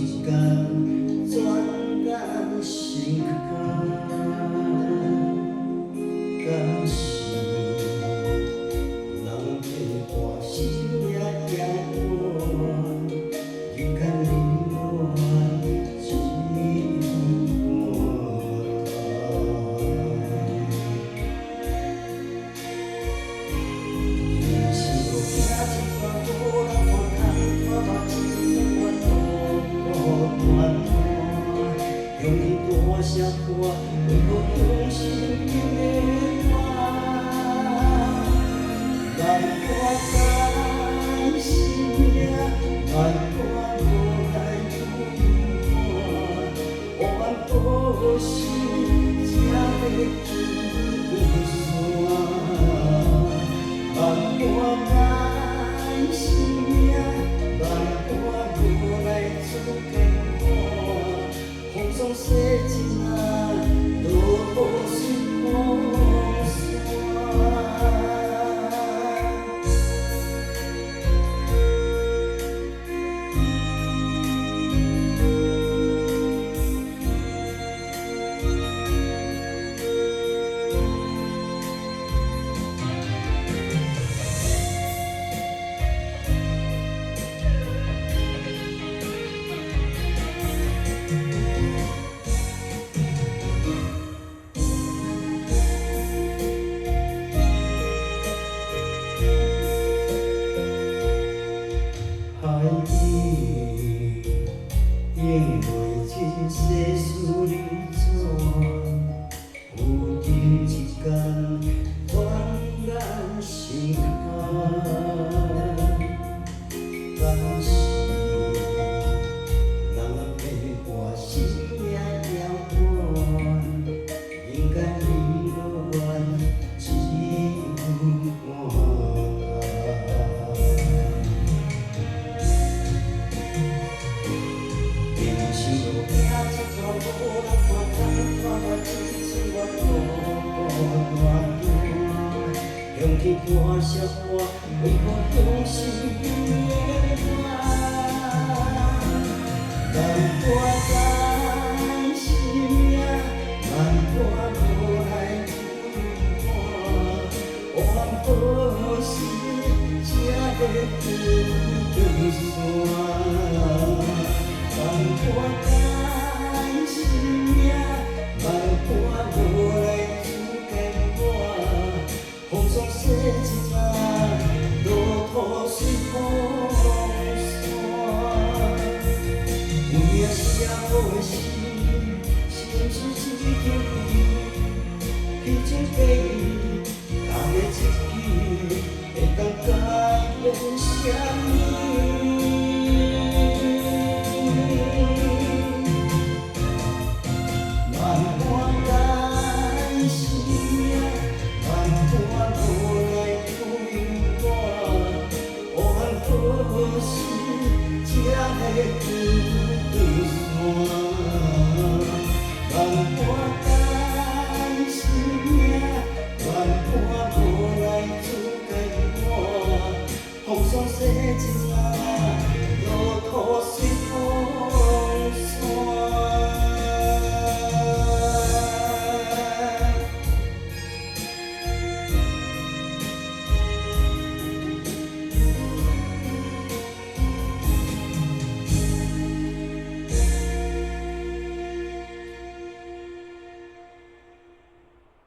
天转眼成空，敢是人的大心也也换，人间冷暖只有我。人生路行一段无人看，看我一段路短短。用你多少歌，为何用心的我？难过甘心命，难过无来有我，黑暗好心才会见山。难过甘心命，难过无来出见我。风霜洗尽啊，落雨随风散。海底映袂清世事离错，有阵一天转眼成空，敢是人的大心也遥远，人间冷暖只有我。人生路行一段无人看，看我一段路短短。向天多少歌，为何用心的我？难过甘心命，难过无来有我，黑暗好心才会见山。难过甘心命，难过无来主见我。风霜洗尽啊，落雨随风散。有命写好的诗，心事一张飞，披荆斩棘，踏个一支，会当改变啥物？难过甘心命，难过无来有我，黑暗好心才会见山。难过甘心命，难过无来主见我，风霜洗尽。